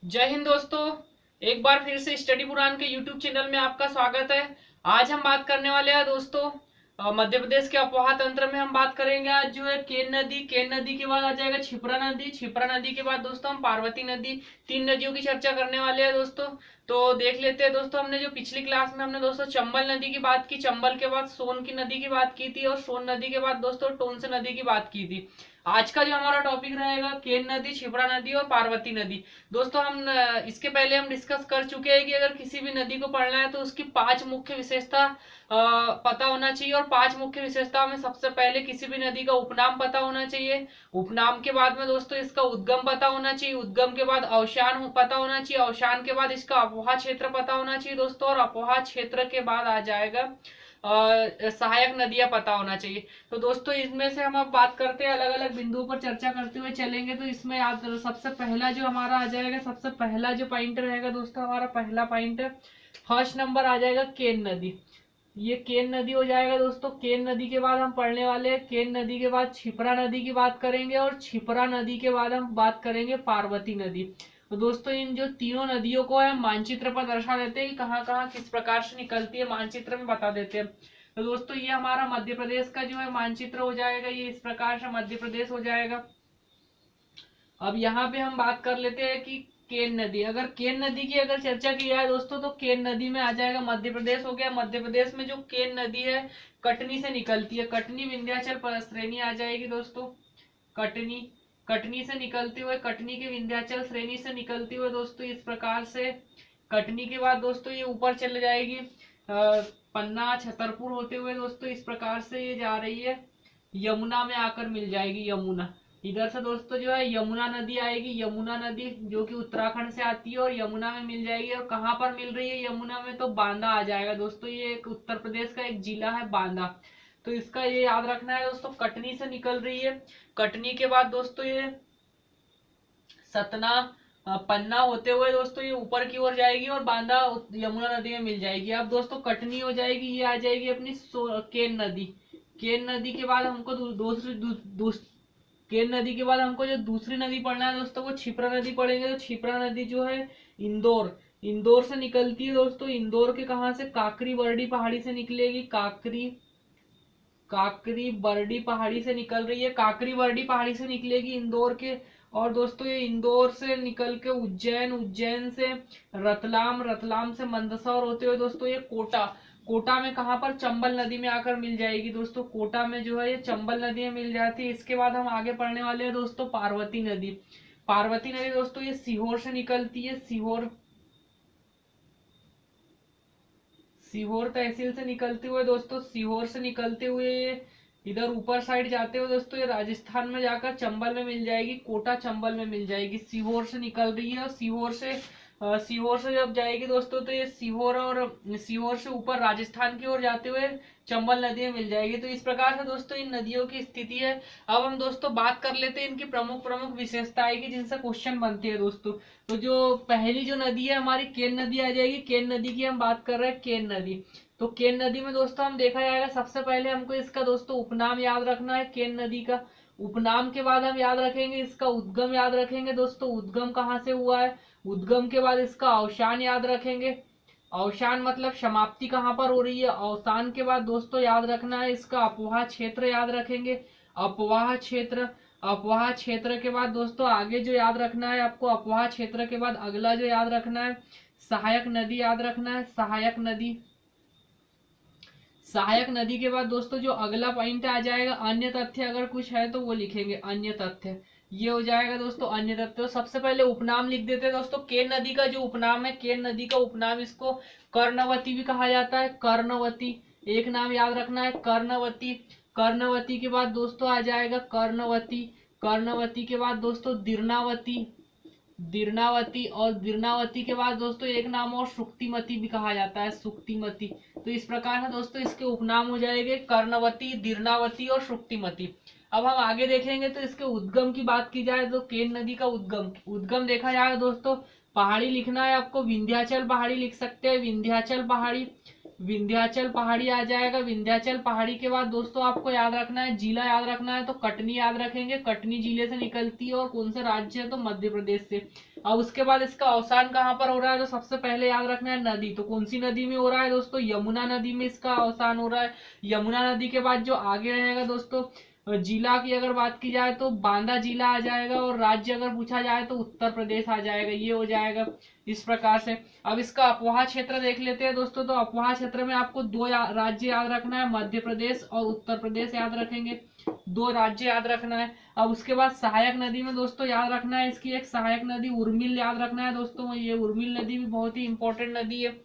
जय हिंद दोस्तों। एक बार फिर से स्टडी पुराण के यूट्यूब चैनल में आपका स्वागत है। आज हम बात करने वाले हैं दोस्तों मध्य प्रदेश के अपोहा तंत्र में हम बात करेंगे। आज जो है केन नदी के बाद आ जाएगा छिप्रा नदी के बाद दोस्तों हम पार्वती नदी, तीन नदियों की चर्चा करने वाले हैं दोस्तों। तो देख लेते हैं दोस्तों, हमने जो पिछली क्लास में हमने दोस्तों चंबल नदी की बात की, चंबल के बाद सोन की नदी की बात की थी और सोन नदी के बाद दोस्तों टोंस नदी की बात की थी। आज का जो हमारा टॉपिक रहेगा केन नदी, छिप्रा नदी और पार्वती नदी। दोस्तों हम इसके पहले हम डिस्कस कर चुके हैं कि अगर किसी भी नदी को पढ़ना है तो उसकी पांच मुख्य विशेषता पता होना चाहिए। और पांच मुख्य विशेषताओं में सबसे पहले किसी भी नदी का उपनाम पता होना चाहिए। उपनाम के बाद में दोस्तों इसका उद्गम पता होना चाहिए। उद्गम के बाद अवशान पता होना चाहिए। अवशान के बाद इसका अपोहा क्षेत्र पता होना चाहिए दोस्तों। और अपोहा क्षेत्र के बाद आ जाएगा सहायक नदियां पता होना चाहिए। तो दोस्तों इसमें से हम अब बात करते हैं, अलग अलग बिंदुओं पर चर्चा करते हुए चलेंगे। तो इसमें याद सबसे पहला जो हमारा आ जाएगा, सबसे पहला जो पॉइंट रहेगा दोस्तों, हमारा पहला पॉइंट फर्स्ट नंबर आ जाएगा केन नदी। ये केन नदी हो जाएगा दोस्तों। केन नदी के बाद हम पढ़ने वाले हैं, केन नदी के बाद छिप्रा नदी की बात करेंगे और छिप्रा नदी के बाद हम बात करेंगे पार्वती नदी। तो दोस्तों इन जो तीनों नदियों को हम मानचित्र पर दर्शा देते हैं कि कहाँ कहाँ किस प्रकार से निकलती है, मानचित्र में बता देते हैं। तो दोस्तों ये हमारा मध्य प्रदेश का जो है मानचित्र हो जाएगा, ये इस प्रकार से मध्य प्रदेश हो जाएगा। अब यहाँ पे हम बात कर लेते हैं कि केन नदी, अगर केन नदी की अगर चर्चा की जाए दोस्तों तो केन नदी में आ जाएगा मध्य प्रदेश हो गया। मध्य प्रदेश में जो केन नदी है कटनी से निकलती है, कटनी विंध्याचल श्रेणी आ जाएगी दोस्तों। कटनी कटनी से निकलते हुए, कटनी के विंध्याचल श्रेणी से निकलते हुए दोस्तों इस प्रकार से कटनी के बाद दोस्तों ये ऊपर चले जाएगी पन्ना छतरपुर होते हुए दोस्तों इस प्रकार से ये जा रही है, यमुना में आकर मिल जाएगी। यमुना इधर से दोस्तों जो है यमुना नदी आएगी, यमुना नदी जो कि उत्तराखंड से आती है और यमुना में मिल जाएगी। और कहाँ पर मिल रही है यमुना में, तो बांदा आ जाएगा दोस्तों। ये एक उत्तर प्रदेश का एक जिला है बांदा, तो इसका ये याद रखना है दोस्तों। कटनी से निकल रही है, कटनी के बाद दोस्तों ये सतना पन्ना होते हुए दोस्तों ये ऊपर की ओर जाएगी और बांदा यमुना नदी में मिल जाएगी। अब दोस्तों कटनी हो जाएगी, ये आ जाएगी अपनी केन नदी। केन नदी के बाद हमको केन नदी के बाद हमको जो दूसरी नदी पढ़ना है दोस्तों वो छिप्रा नदी पढ़ेंगे। तो छिप्रा नदी जो है इंदौर इंदौर से निकलती है दोस्तों। इंदौर के कहाँ से, काकरी बरडी पहाड़ी से निकलेगी। काकरी बरडी पहाड़ी से निकल रही है, काकरी बरडी पहाड़ी से निकलेगी इंदौर के। और दोस्तों ये इंदौर से निकल के उज्जैन, उज्जैन से रतलाम, रतलाम से मंदसौर होते हुए दोस्तों ये कोटा, कोटा में कहाँ पर, चंबल नदी में आकर मिल जाएगी दोस्तों। कोटा में जो है ये चंबल नदी में मिल जाती है। इसके बाद हम आगे पढ़ने वाले हैं दोस्तों पार्वती नदी। पार्वती नदी दोस्तों ये सीहोर से निकलती है, सीहोर तहसील से निकलते हुए दोस्तों, सीहोर से निकलते हुए इधर ऊपर साइड जाते हुए दोस्तों ये राजस्थान में जाकर चंबल में मिल जाएगी, कोटा चंबल में मिल जाएगी। सीहोर से निकल रही है और सीहोर से जब जाएगी दोस्तों तो ये सीहोर से ऊपर राजस्थान की ओर जाते हुए चंबल नदी में मिल जाएगी। तो इस प्रकार से दोस्तों इन नदियों की स्थिति है। अब हम दोस्तों बात कर लेते हैं इनकी प्रमुख प्रमुख विशेषताएं की जिनसे क्वेश्चन बनती है दोस्तों। तो जो पहली जो नदी है हमारी केन नदी आ जाएगी। केन नदी की हम बात कर रहे हैं, केन नदी। तो केन नदी में दोस्तों हम देखा जाएगा सबसे पहले हमको इसका दोस्तों उपनाम याद रखना है केन नदी का। उपनाम के बाद हम याद रखेंगे इसका उद्गम याद रखेंगे दोस्तों, उद्गम कहाँ से हुआ है। उद्गम के बाद इसका अवशान याद रखेंगे, अवशान मतलब समाप्ति कहाँ पर हो रही है। अवसान के बाद दोस्तों याद रखना है इसका अपोहा क्षेत्र याद रखेंगे, अपवाह क्षेत्र। अपवाह क्षेत्र के बाद दोस्तों आगे जो याद रखना है आपको, अपवाह क्षेत्र के बाद अगला जो याद रखना है सहायक नदी याद रखना है, सहायक नदी। सहायक नदी के बाद दोस्तों जो अगला पॉइंट आ जाएगा अन्य तथ्य, अगर कुछ है तो वो लिखेंगे अन्य तथ्य। ये हो जाएगा दोस्तों अन्य तथ्य। तो सबसे पहले उपनाम लिख देते हैं दोस्तों। केन नदी का जो उपनाम है, केन नदी का उपनाम इसको कर्णवती भी कहा जाता है, कर्णवती। एक नाम याद रखना है कर्णवती। कर्णवती के बाद दोस्तों आ जाएगा कर्णवती। कर्णवती के बाद दोस्तों दीर्णावती, दीर्णावती। और दीर्णावती के बाद दोस्तों एक नाम और सुक्तिमती भी कहा जाता है, सुक्तिमती। तो इस प्रकार से दोस्तों इसके उपनाम हो जाएंगे कर्णवती, दीर्णावती और सुक्तिमती। अब हम आगे देखेंगे तो इसके उद्गम की बात की जाए तो केन नदी का उद्गम, उद्गम देखा जाए दोस्तों पहाड़ी लिखना है आपको, विंध्याचल पहाड़ी लिख सकते हैं, विंध्याचल पहाड़ी। विंध्याचल पहाड़ी आ जाएगा। विंध्याचल पहाड़ी के बाद दोस्तों आपको याद रखना है, जिला याद रखना है, तो कटनी याद रखेंगे। कटनी जिले से निकलती है और कौन सा राज्य है, तो मध्य प्रदेश से। अब उसके बाद इसका अवसान कहाँ पर हो रहा है, तो सबसे पहले याद रखना है नदी, तो कौन सी नदी में हो रहा है दोस्तों, यमुना नदी में इसका अवसान हो रहा है। यमुना नदी के बाद जो आगे रहेगा दोस्तों, जिला की अगर बात की जाए तो बांदा जिला आ जाएगा, और राज्य अगर पूछा जाए तो उत्तर प्रदेश आ जाएगा, ये हो जाएगा इस प्रकार से। अब इसका अपवाह क्षेत्र देख लेते हैं दोस्तों, तो अपवाह क्षेत्र में आपको दो राज्य याद रखना है, मध्य प्रदेश और उत्तर प्रदेश याद रखेंगे, दो राज्य याद रखना है। अब उसके बाद सहायक नदी में दोस्तों याद रखना है, इसकी एक सहायक नदी उर्मिल याद रखना है दोस्तों, ये उर्मिल नदी भी बहुत ही इंपॉर्टेंट नदी है।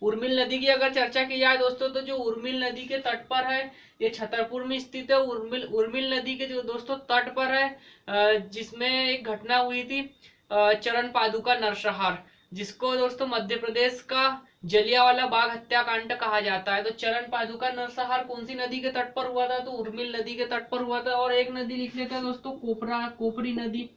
उर्मिल नदी की अगर चर्चा की जाए दोस्तों, तो जो उर्मिल नदी के तट पर है, ये छतरपुर में स्थित है। उर्मिल नदी के जो दोस्तों तट पर है, जिसमें एक घटना हुई थी, चरण पादुका नरसंहार, जिसको दोस्तों मध्य प्रदेश का जलियांवाला बाग हत्याकांड कहा जाता है। तो चरण पादुका नरसंहार कौन सी नदी के तट पर हुआ था, तो उर्मिल नदी के तट पर हुआ था। और एक नदी लिख लेते हैं दोस्तों, कोपरी नदी,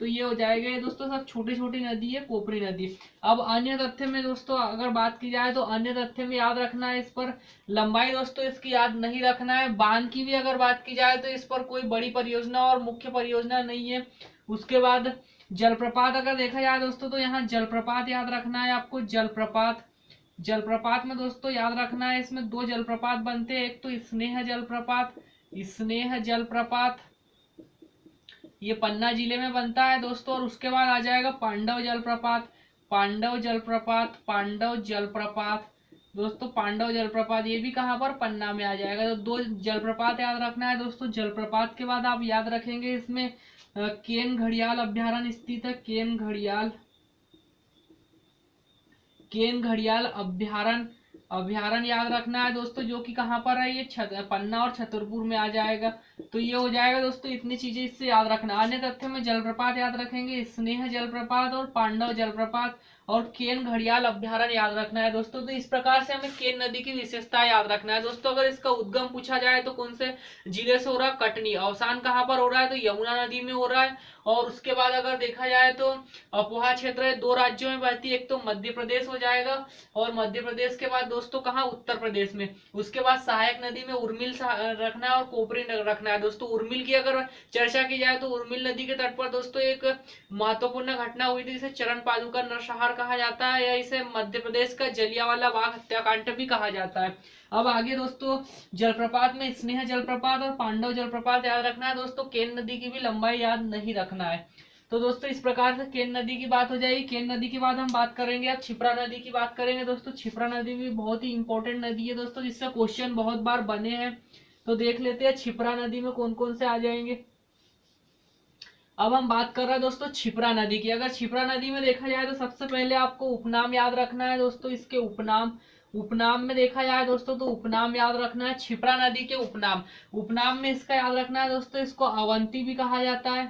तो ये हो जाएगा। ये दोस्तों सब छोटी छोटी नदी है, कोपरी नदी। अब अन्य तथ्य में दोस्तों अगर बात की जाए, तो अन्य तथ्य में याद रखना है, इस पर लंबाई दोस्तों इसकी याद नहीं रखना है। बांध की भी अगर बात की जाए तो इस पर कोई बड़ी परियोजना और मुख्य परियोजना नहीं है। उसके बाद जलप्रपात अगर देखा जाए दोस्तों, तो यहाँ जलप्रपात याद रखना है आपको, जलप्रपात। जलप्रपात में दोस्तों याद रखना है, इसमें दो जलप्रपात बनते हैं, एक तो स्नेह जलप्रपात, स्नेह जलप्रपात, ये पन्ना जिले में बनता है दोस्तों। और उसके बाद आ जाएगा पांडव जलप्रपात, पांडव जलप्रपात, पांडव जलप्रपात दोस्तों, पांडव जलप्रपात ये भी कहाँ पर, पन्ना में आ जाएगा। तो दो जलप्रपात याद रखना है दोस्तों। जलप्रपात के बाद आप याद रखेंगे इसमें केन घड़ियाल अभ्यारण्य स्थित है, केन घड़ियाल, केन घड़ियाल अभ्यारण्य, अभ्यारण्य याद रखना है दोस्तों, जो कि कहाँ पर है, ये पन्ना और छतरपुर में आ जाएगा। तो ये हो जाएगा दोस्तों, इतनी चीजें इससे याद रखना। अन्य तथ्य में जलप्रपात याद रखेंगे, स्नेह जलप्रपात और पांडव जलप्रपात, और केन घड़ियाल अभ्यारण्य याद रखना है दोस्तों। तो इस प्रकार से हमें केन नदी की विशेषता याद रखना है दोस्तों। अगर इसका उद्गम पूछा जाए तो कौन से जिले से हो रहा है, कटनी। अवसान कहाँ पर हो रहा है, तो यमुना नदी में हो रहा है। और उसके बाद अगर देखा जाए तो अपवाह क्षेत्र है, दो राज्यों में बहती है, एक तो मध्य प्रदेश हो जाएगा, और मध्य प्रदेश के बाद दोस्तों कहाँ, उत्तर प्रदेश में। उसके बाद सहायक नदी में उर्मिल रखना है और कोपरी रखना है दोस्तों। उर्मिल की अगर चर्चा की जाए तो उर्मिल नदी के तट पर दोस्तों एक महत्वपूर्ण घटना हुई थी, जिसे चरण पादुका नरसंहार कहा जाता है, या इसे मध्य प्रदेश का जलियांवाला बाग हत्याकांड भी कहा जाता है। अब आगे दोस्तों जलप्रपात में स्नेह जलप्रपात और पांडव जलप्रपात याद रखना है दोस्तों। केन नदी की भी लंबाई याद नहीं रखना है। तो दोस्तों इस प्रकार से केन नदी की बात हो जाएगी। केन नदी के बाद हम बात करेंगे, अब क्षिप्रा नदी की बात करेंगे दोस्तों। क्षिप्रा नदी भी बहुत ही इंपॉर्टेंट नदी है दोस्तों, जिससे क्वेश्चन बहुत बार बने हैं। तो देख लेते हैं क्षिप्रा नदी में कौन कौन से आ जाएंगे। अब हम बात कर रहे हैं दोस्तों क्षिप्रा नदी की। अगर क्षिप्रा नदी में देखा जाए तो सबसे पहले आपको उपनाम याद रखना है दोस्तों, इसके उपनाम। उपनाम में देखा जाए दोस्तों तो उपनाम याद रखना है, क्षिप्रा नदी के उपनाम। उपनाम में इसका याद रखना है दोस्तों, इसको अवंती भी कहा जाता है।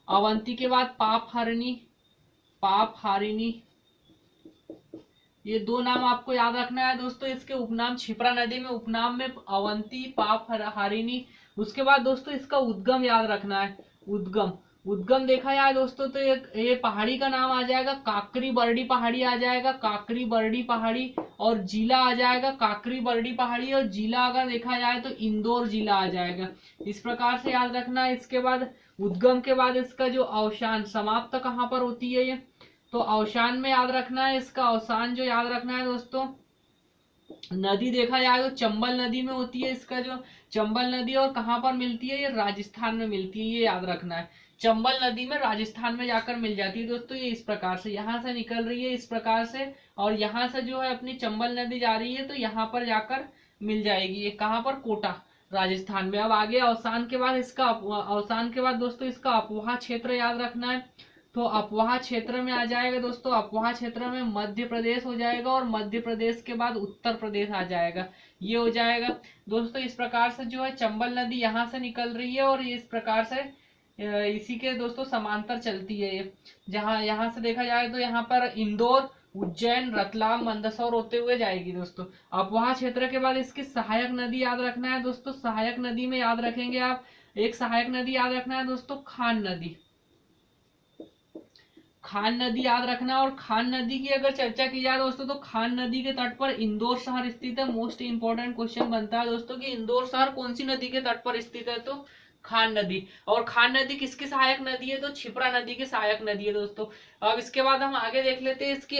अवंती के बाद पाप हरिणी, पाप हारिणी, ये दो नाम आपको याद रखना है दोस्तों। इसके उपनाम क्षिप्रा नदी में, उपनाम में अवंती, पाप हारिणी। उसके बाद दोस्तों इसका उद्गम याद रखना है, उद्गम। उद्गम देखा जाए दोस्तों तो ये पहाड़ी का नाम आ जाएगा, काकरी बरडी पहाड़ी आ जाएगा, काकरी बरडी पहाड़ी। और जिला आ जाएगा काकरी बरडी पहाड़ी, और जिला अगर देखा जाए तो इंदौर जिला आ जाएगा। इस प्रकार से याद रखना है। इसके बाद उद्गम के बाद इसका जो अवसान, समाप्त कहाँ पर होती है ये, तो अवसान में याद रखना है। इसका अवसान जो याद रखना है दोस्तों, नदी देखा जाए तो चंबल नदी में होती है। इसका जो चंबल नदी और कहाँ पर मिलती है, ये राजस्थान में मिलती है, ये याद रखना है। चंबल नदी में राजस्थान में जाकर मिल जाती है दोस्तों। ये इस प्रकार से यहाँ से निकल रही है, इस प्रकार से, और यहाँ से जो है अपनी चंबल नदी जा रही है, तो यहाँ पर जाकर मिल जाएगी। ये कहाँ पर, कोटा राजस्थान में। अब आगे अवसान के बाद इसका अवसान के बाद दोस्तों इसका अपवाह क्षेत्र याद रखना है। तो अपवाह क्षेत्र में आ जाएगा दोस्तों, अपवाह क्षेत्र में मध्य प्रदेश हो जाएगा, और मध्य प्रदेश के बाद उत्तर प्रदेश आ जाएगा, ये हो जाएगा दोस्तों। इस प्रकार से जो है चंबल नदी यहाँ से निकल रही है, और इस प्रकार से इसी के दोस्तों समांतर चलती है ये। जहाँ यहाँ से देखा जाए तो यहाँ पर इंदौर, उज्जैन, रतलाम, मंदसौर होते हुए जाएगी दोस्तों। अपवाह क्षेत्र के बाद इसकी सहायक नदी याद रखना है दोस्तों। सहायक नदी में याद रखेंगे आप, एक सहायक नदी याद रखना है दोस्तों, खान नदी। खान नदी याद रखना। और खान नदी की अगर चर्चा की जाए दोस्तों तो खान नदी के तट पर इंदौर शहर स्थित है। मोस्ट इंपोर्टेंट क्वेश्चन बनता है दोस्तों कि इंदौर शहर कौन सी नदी के तट पर स्थित है, तो खान नदी। और खान नदी किसकी सहायक नदी है, तो क्षिप्रा नदी की सहायक नदी है दोस्तों। अब इसके बाद हम आगे देख लेते हैं इसकी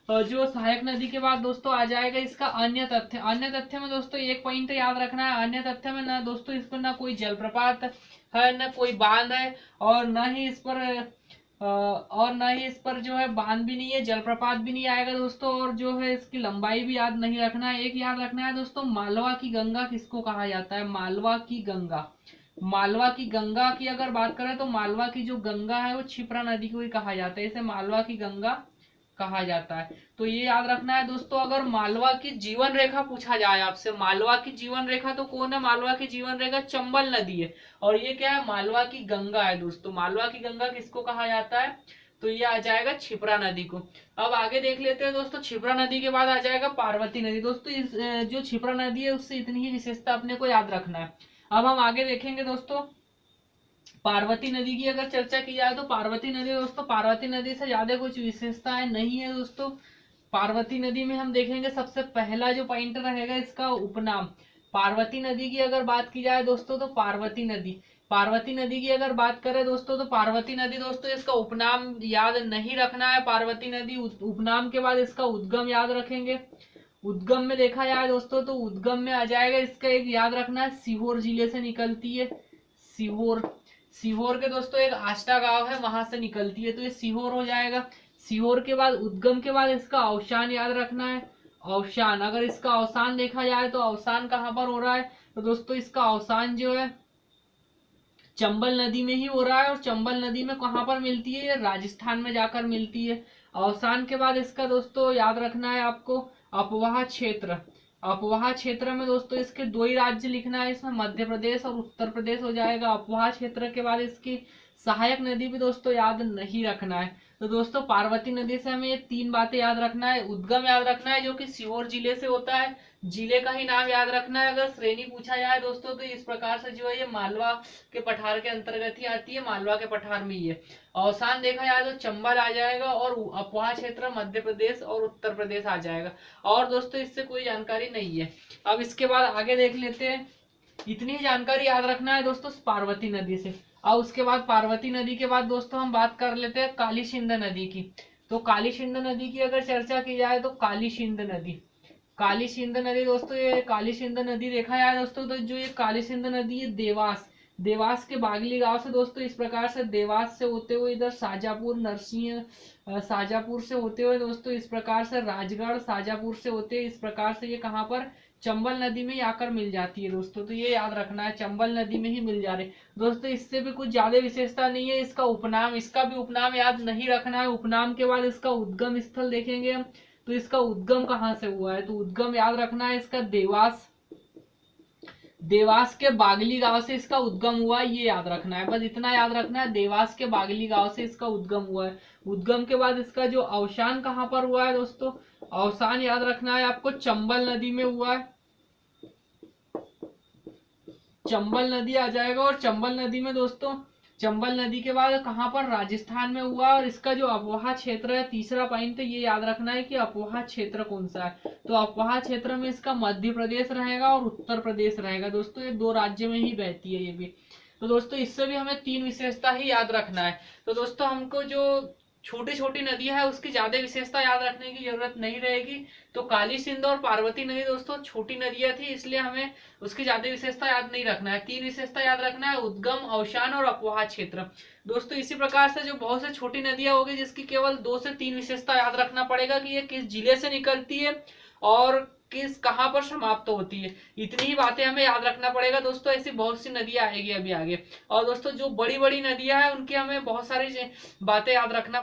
जो सहायक नदी के बाद दोस्तों आ जाएगा इसका अन्य तथ्य। अन्य तथ्य में दोस्तों एक पॉइंट याद रखना है, अन्य तथ्य में ना दोस्तों इस पर ना कोई जलप्रपात है, न कोई बांध है, और न ही इस पर जो है बांध भी नहीं है, जलप्रपात भी नहीं आएगा दोस्तों। और जो है इसकी लंबाई भी याद नहीं रखना है। एक याद रखना है दोस्तों, मालवा की गंगा किसको कहा जाता है, मालवा की गंगा। मालवा की गंगा की अगर बात करें तो मालवा की जो गंगा है वो क्षिप्रा नदी को ही कहा जाता है, इसे मालवा की गंगा कहा जाता है। तो ये याद रखना है दोस्तों। अगर मालवा की जीवन रेखा पूछा जाए आपसे, मालवा की जीवन रेखा तो कौन है, मालवा की जीवन रेखा चंबल नदी है, और ये क्या है, मालवा की गंगा है दोस्तों। मालवा की गंगा किसको कहा जाता है, तो ये आ जाएगा क्षिप्रा नदी को। अब आगे देख लेते हैं दोस्तों, क्षिप्रा नदी के बाद आ जाएगा पार्वती नदी। दोस्तों इस जो क्षिप्रा नदी है उससे इतनी ही विशेषता अपने को याद रखना है। अब हम आगे देखेंगे दोस्तों पार्वती नदी की अगर चर्चा की जाए तो पार्वती नदी दोस्तों, पार्वती नदी से ज्यादा कुछ विशेषताएं नहीं है दोस्तों। पार्वती नदी में हम देखेंगे सबसे पहला जो पॉइंट रहेगा इसका उपनाम। पार्वती नदी की अगर बात की जाए दोस्तों तो पार्वती नदी की अगर बात करें दोस्तों तो पार्वती नदी दोस्तों इसका उपनाम याद नहीं रखना है। पार्वती नदी उपनाम के बाद इसका उद्गम याद रखेंगे। उद्गम में देखा जाए दोस्तों तो उद्गम में आ जाएगा इसका एक याद रखना है, सीहोर जिले से निकलती है। सीहोर के दोस्तों एक आष्टा गांव है, वहां से निकलती है, तो ये सीहोर हो जाएगा। सीहोर के बाद उद्गम के बाद इसका अवसान याद रखना है। अवसान, अगर इसका अवसान देखा जाए तो अवसान कहाँ पर हो रहा है, तो दोस्तों इसका अवसान जो है चंबल नदी में ही हो रहा है। और चंबल नदी में कहाँ पर मिलती है, ये राजस्थान में जाकर मिलती है। अवसान के बाद इसका दोस्तों याद रखना है आपको अपवाह क्षेत्र। अपवाह क्षेत्र में दोस्तों इसके दो ही राज्य लिखना है, इसमें मध्य प्रदेश और उत्तर प्रदेश हो जाएगा। अपवाह क्षेत्र के बाद इसकी सहायक नदी भी दोस्तों याद नहीं रखना है। तो दोस्तों पार्वती नदी से हमें ये तीन बातें याद रखना है। उद्गम याद रखना है जो कि सीहोर जिले से होता है, जिले का ही नाम याद रखना है। अगर श्रेणी पूछा जाए दोस्तों तो इस प्रकार से जो है ये मालवा के पठार के अंतर्गत ही आती है, मालवा के पठार में ही है। अवसान देखा जाए तो चंबल आ जाएगा, और अपवाह क्षेत्र मध्य प्रदेश और उत्तर प्रदेश आ जाएगा। और दोस्तों इससे कोई जानकारी नहीं है। अब इसके बाद आगे देख लेते हैं, इतनी जानकारी याद रखना है दोस्तों पार्वती नदी से। और उसके बाद पार्वती नदी के बाद दोस्तों हम बात कर लेते हैं काली सिंध नदी की। तो काली सिंध नदी की अगर चर्चा की जाए तो काली सिंध नदी दोस्तों, ये काली सिंध नदी देखा जाए दोस्तों तो जो ये काली सिंध नदी है देवास के बागली गांव से दोस्तों इस प्रकार से देवास से होते हुए इधर शाजापुर से होते हुए दोस्तों इस प्रकार से राजगढ़, शाजापुर से होते इस प्रकार से ये कहाँ पर चंबल नदी में ही आकर मिल जाती है दोस्तों। तो ये याद रखना है, चंबल नदी में ही मिल जा रहे दोस्तों। इससे भी कुछ ज्यादा विशेषता नहीं है। इसका भी उपनाम याद नहीं रखना है। उपनाम के बाद इसका उद्गम स्थल देखेंगे हम, तो इसका उद्गम कहाँ से हुआ है, तो उद्गम याद रखना है इसका देवास के बागली गांव से इसका उद्गम हुआ है, ये याद रखना है। बस इतना याद रखना है, देवास के बागली गांव से इसका उद्गम हुआ है। उद्गम के बाद इसका जो अवसान कहाँ पर हुआ है दोस्तों, अवसान याद रखना है आपको चंबल नदी में हुआ है। चंबल नदी आ जाएगा, और चंबल नदी में दोस्तों चंबल नदी के बाद कहाँ पर राजस्थान में हुआ। और इसका जो अपवाह क्षेत्र है, तीसरा पॉइंट ये याद रखना है कि अपवाह क्षेत्र कौन सा है, तो अपवाह क्षेत्र में इसका मध्य प्रदेश रहेगा और उत्तर प्रदेश रहेगा दोस्तों। ये दो राज्य में ही बहती है ये भी। तो दोस्तों इससे भी हमें तीन विशेषता ही याद रखना है। तो दोस्तों हमको जो छोटी छोटी नदियां है उसकी ज्यादा विशेषता याद रखने की जरूरत नहीं रहेगी। तो काली सिंध और पार्वती नदी दोस्तों छोटी नदियां थी, इसलिए हमें उसकी ज्यादा विशेषता याद नहीं रखना है। तीन विशेषता याद रखना है, उद्गम, अवसान और अपवाह क्षेत्र दोस्तों। इसी प्रकार से जो बहुत से छोटी नदियां होगी जिसकी केवल 2 से 3 विशेषता याद रखना पड़ेगा कि ये किस जिले से निकलती है और किस कहाँ पर समाप्त होती है। इतनी ही बातें हमें याद रखना पड़ेगा दोस्तों। ऐसी बहुत सी नदियां आएगी अभी आगे। और दोस्तों जो बड़ी बड़ी नदियां हैं उनकी हमें बहुत सारी बातें याद रखना